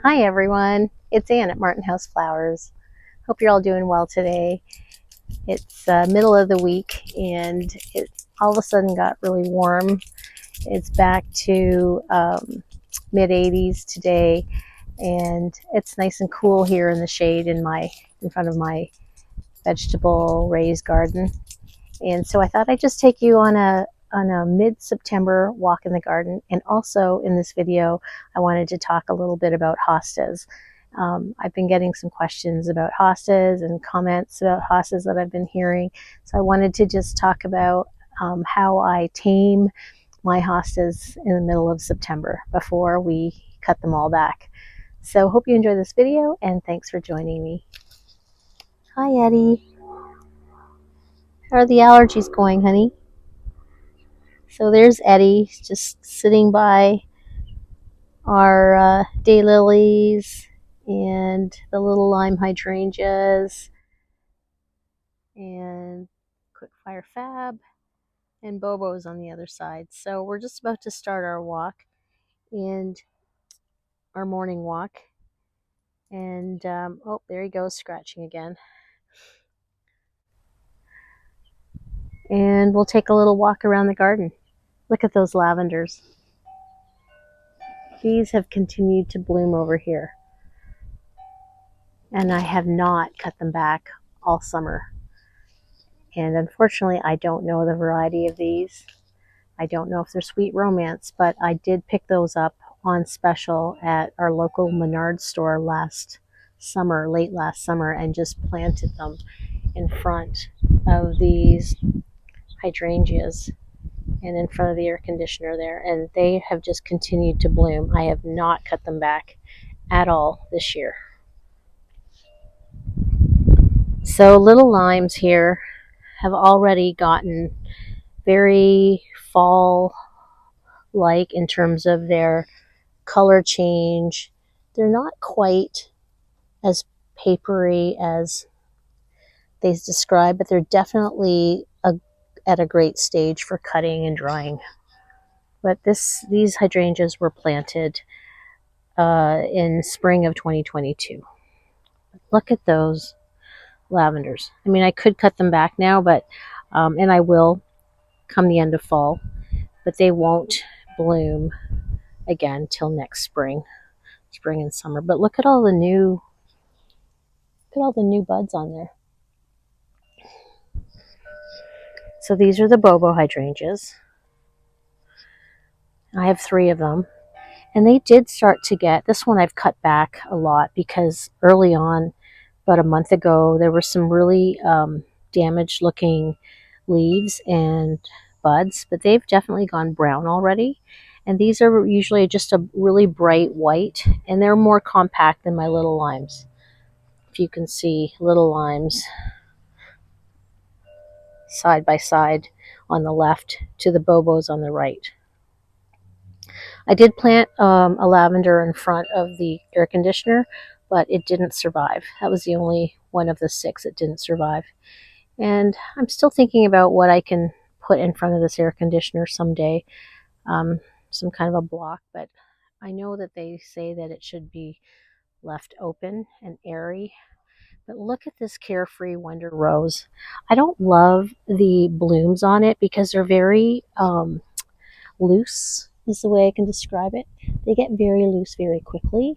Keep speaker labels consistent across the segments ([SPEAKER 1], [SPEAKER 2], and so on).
[SPEAKER 1] Hi everyone, it's Ann at Martin House Flowers. Hope you're all doing well today. It's middle of the week and it all of a sudden got really warm. It's back to mid 80s today and it's nice and cool here in the shade in front of my vegetable raised garden. And so I thought I'd just take you on a mid-September walk in the garden. And also in this video, I wanted to talk a little bit about hostas. I've been getting some questions about hostas and comments about hostas that I've been hearing. So I wanted to just talk about how I tame my hostas in the middle of September before we cut them all back. So hope you enjoy this video and thanks for joining me. Hi Eddie. How are the allergies going, honey? So there's Eddie just sitting by our daylilies and the little lime hydrangeas and quick fire fab and Bobo's on the other side. So we're just about to start our walk and our morning walk. And oh, there he goes scratching again. And we'll take a little walk around the garden. Look at those lavenders. These have continued to bloom over here. And I have not cut them back all summer. And unfortunately, I don't know the variety of these. I don't know if they're Sweet Romance, but I did pick those up on special at our local Menards store last summer, late last summer, and just planted them in front of these hydrangeas and in front of the air conditioner there. And they have just continued to bloom. I have not cut them back at all this year. So little limes here have already gotten very fall-like in terms of their color change. They're not quite as papery as they describe, but they're definitely at a great stage for cutting and drying. But these hydrangeas were planted in spring of 2022. Look at those lavenders. I mean, I could cut them back now, but and I will come the end of fall, but they won't bloom again till next spring and summer. But look at all the new buds on there. So these are the Bobo hydrangeas. I have 3 of them, and they did start to get, this one I've cut back a lot because early on, about a month ago, there were some really damaged looking leaves and buds, but they've definitely gone brown already. And these are usually just a really bright white, and they're more compact than my little limes. If you can see little limes side by side on the left to the Bobos on the right. I did plant a lavender in front of the air conditioner, but it didn't survive. That was the only one of the 6 that didn't survive. And I'm still thinking about what I can put in front of this air conditioner someday, some kind of a block, but I know that they say that it should be left open and airy. But look at this Carefree Wonder Rose. I don't love the blooms on it because they're very loose, is the way I can describe it. They get very loose very quickly.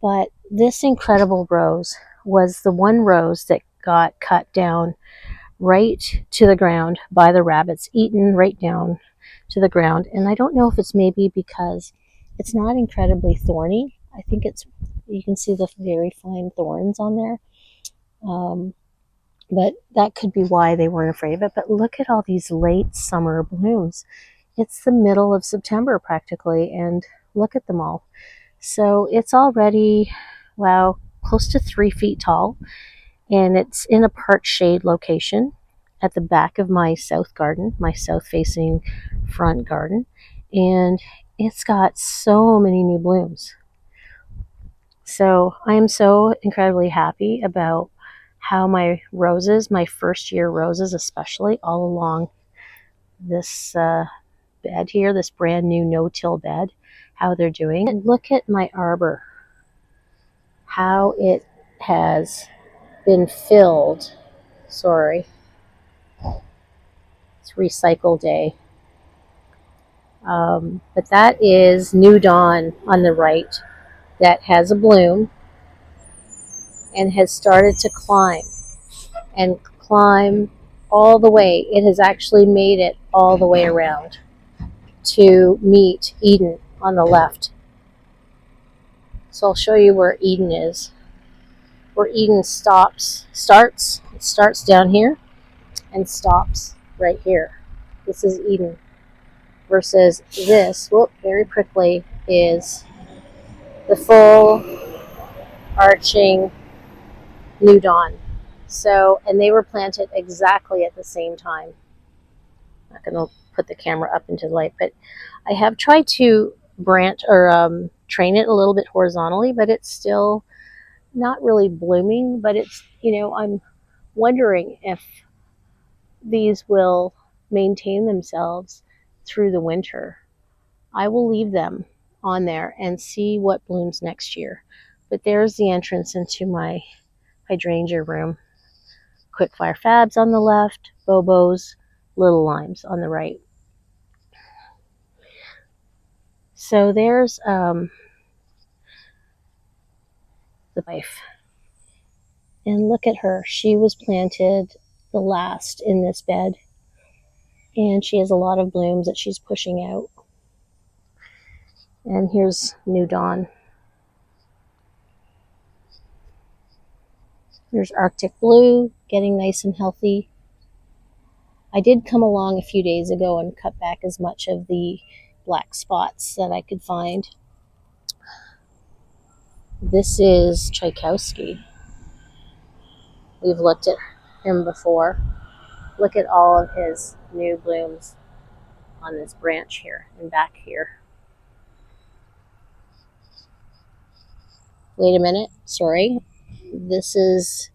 [SPEAKER 1] But this incredible rose was the one rose that got cut down right to the ground by the rabbits, eaten right down to the ground. And I don't know if it's maybe because it's not incredibly thorny. I think you can see the very fine thorns on there. But that could be why they weren't afraid of it. But look at all these late summer blooms. It's the middle of September practically, and look at them all. So it's already, wow, close to 3 feet tall, and it's in a part shade location at the back of my south garden, my south facing front garden, and it's got so many new blooms. So I am so incredibly happy about how my roses, my first year roses especially, all along this bed here, this brand new no-till bed, how they're doing. And look at my arbor. how it has been filled. Sorry, it's recycle day. But that is New Dawn on the right that has a bloom and has started to climb and climb all the way. It has actually made it all the way around to meet Eden on the left. So I'll show you where Eden is. Where Eden starts. It starts down here and stops right here. This is Eden. Versus this, very prickly, is the full arching New Dawn. So, and they were planted exactly at the same time. I'm not going to put the camera up into the light, but I have tried to branch or train it a little bit horizontally, but it's still not really blooming. But it's, I'm wondering if these will maintain themselves through the winter. I will leave them on there and see what blooms next year. But there's the entrance into my hydrangea room. Quickfire Fabs on the left, Bobos, Little Limes on the right. So there's the wife. And look at her. She was planted the last in this bed. And she has a lot of blooms that she's pushing out. And here's New Dawn. There's Arctic Blue, getting nice and healthy. I did come along a few days ago and cut back as much of the black spots that I could find. This is Tchaikovsky. We've looked at him before. Look at all of his new blooms on this branch here and back here. Wait a minute, sorry. This is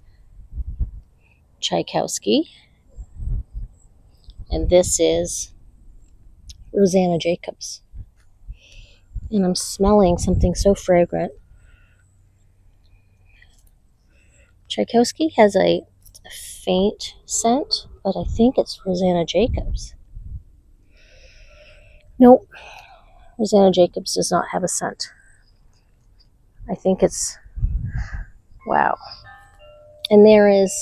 [SPEAKER 1] Tchaikovsky. And this is Rosanna Jacobs. And I'm smelling something so fragrant. Tchaikovsky has a faint scent, but I think it's Rosanna Jacobs. Nope, Rosanna Jacobs does not have a scent. I think it's, wow. And there is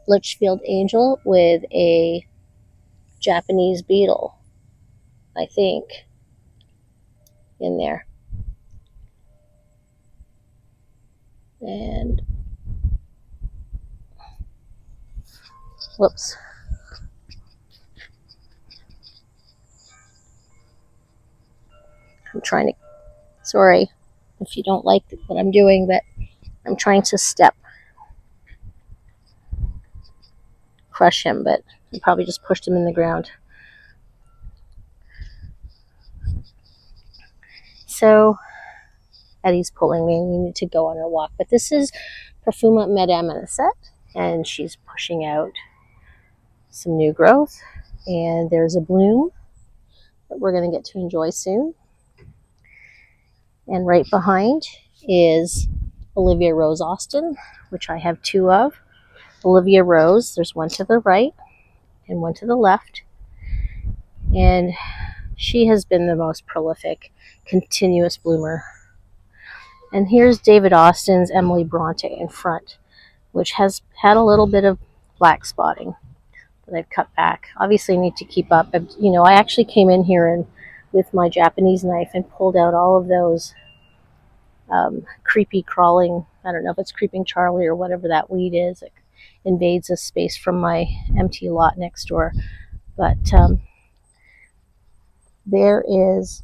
[SPEAKER 1] Litchfield Angel with a Japanese beetle, I think, in there. And, whoops. I'm trying to, sorry if you don't like what I'm doing, but I'm trying to crush him, but I probably just pushed him in the ground. So Eddie's pulling me. We need to go on our walk. But this is Perfuma Madame Anisette, and she's pushing out some new growth. And there's a bloom that we're going to get to enjoy soon. And right behind is Olivia Rose Austin, which I have two of. Olivia Rose, there's one to the right and one to the left. And she has been the most prolific, continuous bloomer. And here's David Austin's Emily Bronte in front, which has had a little bit of black spotting that I've cut back. Obviously, I need to keep up. I actually came in here and with my Japanese knife and pulled out all of those creepy crawling, I don't know if it's creeping Charlie or whatever that weed is. It invades a space from my empty lot next door. But there is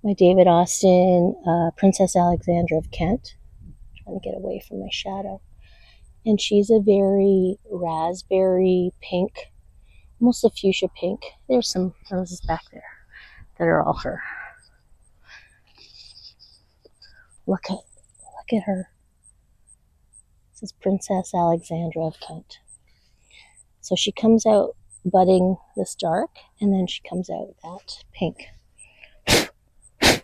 [SPEAKER 1] my David Austin, Princess Alexandra of Kent. I'm trying to get away from my shadow. And she's a very raspberry pink, almost a fuchsia pink. There's some roses back there that are all her. Look at her. This is Princess Alexandra of Kent. So she comes out budding this dark, and then she comes out that pink. I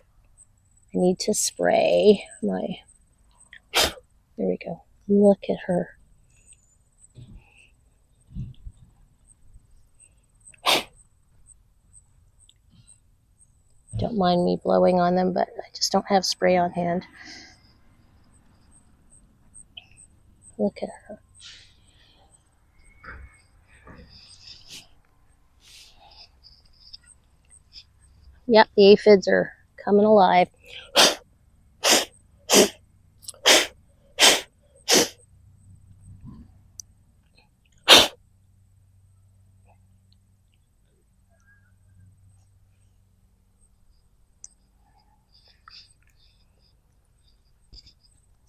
[SPEAKER 1] need to spray my, there we go. Look at her. Don't mind me blowing on them, but I just don't have spray on hand. Look at her. Yep, the aphids are coming alive.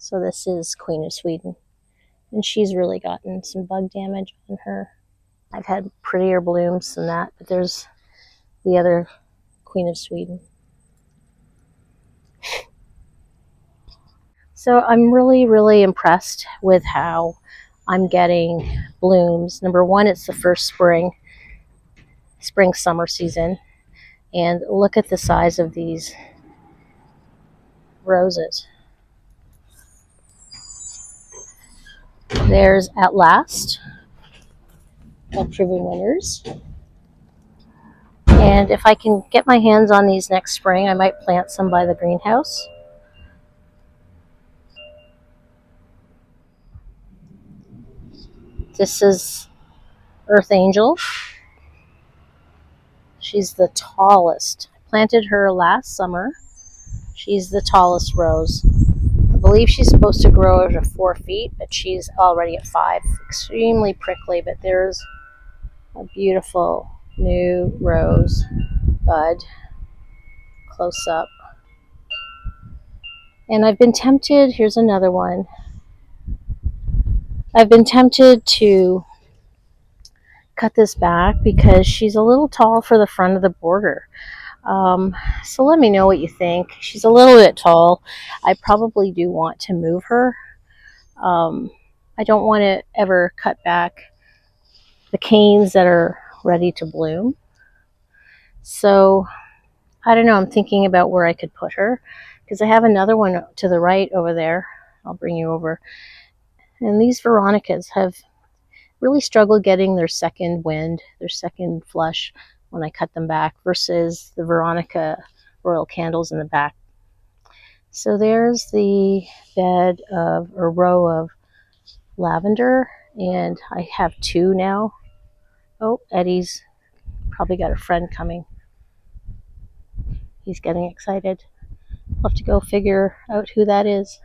[SPEAKER 1] So this is Queen of Sweden, and she's really gotten some bug damage on her. I've had prettier blooms than that, but there's the other Queen of Sweden. So I'm really, really impressed with how I'm getting blooms. Number one, it's the first spring, summer season. And look at the size of these roses. There's At Last, Proven Winners. And if I can get my hands on these next spring, I might plant some by the greenhouse. This is Earth Angel. She's the tallest. I planted her last summer. She's the tallest rose. I believe she's supposed to grow to 4 feet, but she's already at 5. Extremely prickly, but there's a beautiful new rose bud close up. And I've been tempted, here's another one. I've been tempted to cut this back because she's a little tall for the front of the border. So let me know what you think. She's a little bit tall. I probably do want to move her. I don't want to ever cut back the canes that are ready to bloom. So I don't know. I'm thinking about where I could put her because I have another one to the right over there. I'll bring you over. And these Veronicas have really struggled getting their second wind, their second flush when I cut them back versus the Veronica Royal Candles in the back. So there's the bed of a row of lavender, and I have 2 now. Oh, Eddie's probably got a friend coming. He's getting excited. I'll have to go figure out who that is.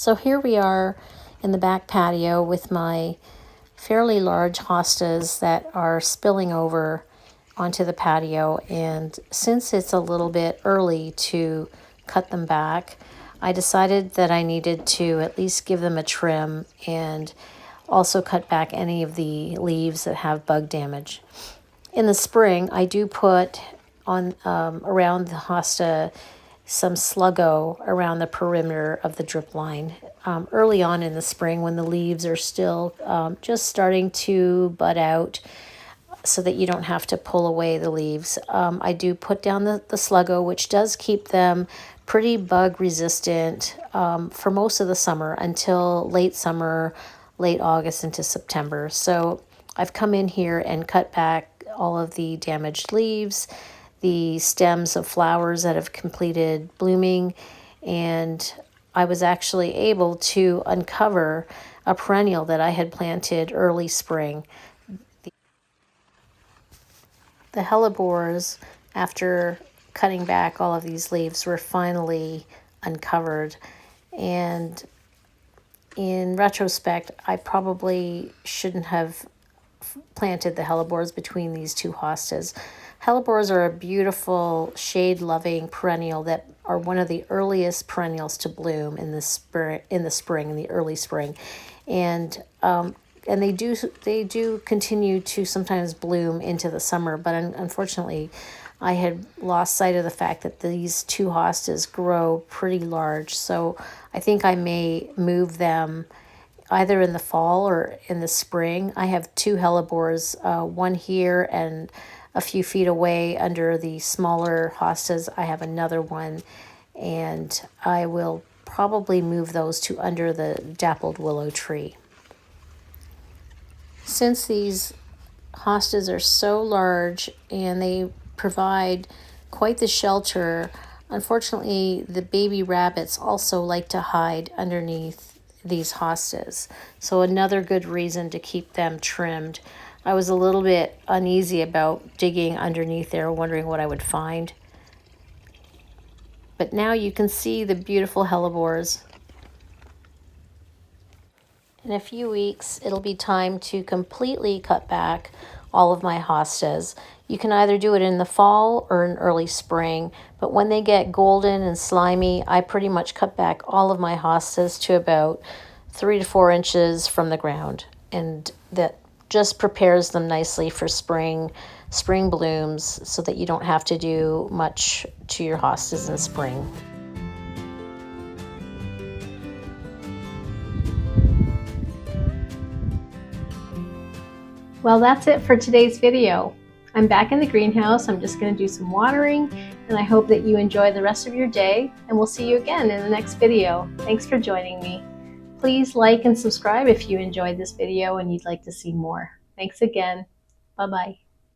[SPEAKER 2] So here we are in the back patio with my fairly large hostas that are spilling over onto the patio, and since it's a little bit early to cut them back, I decided that I needed to at least give them a trim and also cut back any of the leaves that have bug damage. In the spring, I do put on around the hosta some sluggo around the perimeter of the drip line. Early on in the spring, when the leaves are still just starting to bud out, so that you don't have to pull away the leaves, I do put down the sluggo, which does keep them pretty bug resistant for most of the summer until late summer, late August into September. So I've come in here and cut back all of the damaged leaves, the stems of flowers that have completed blooming, and I was actually able to uncover a perennial that I had planted early spring. The hellebores, after cutting back all of these leaves, were finally uncovered, and in retrospect, I probably shouldn't have planted the hellebores between these two hostas. Hellebores are a beautiful shade-loving perennial that are one of the earliest perennials to bloom in the spring, in the early spring, and they do continue to sometimes bloom into the summer. But unfortunately, I had lost sight of the fact that these two hostas grow pretty large, so I think I may move them either in the fall or in the spring. I have two hellebores, one here and a few feet away under the smaller hostas. I have another one, and I will probably move those to under the dappled willow tree. Since these hostas are so large and they provide quite the shelter, unfortunately, the baby rabbits also like to hide underneath these hostas. So another good reason to keep them trimmed. I was a little bit uneasy about digging underneath there, wondering what I would find. But now you can see the beautiful hellebores. In a few weeks, it'll be time to completely cut back all of my hostas. You can either do it in the fall or in early spring, but when they get golden and slimy, I pretty much cut back all of my hostas to about 3 to 4 inches from the ground, and that just prepares them nicely for spring blooms, so that you don't have to do much to your hostas in spring.
[SPEAKER 1] Well, that's it for today's video. I'm back in the greenhouse. I'm just going to do some watering, and I hope that you enjoy the rest of your day, and we'll see you again in the next video. Thanks for joining me. Please like and subscribe if you enjoyed this video and you'd like to see more. Thanks again. Bye-bye.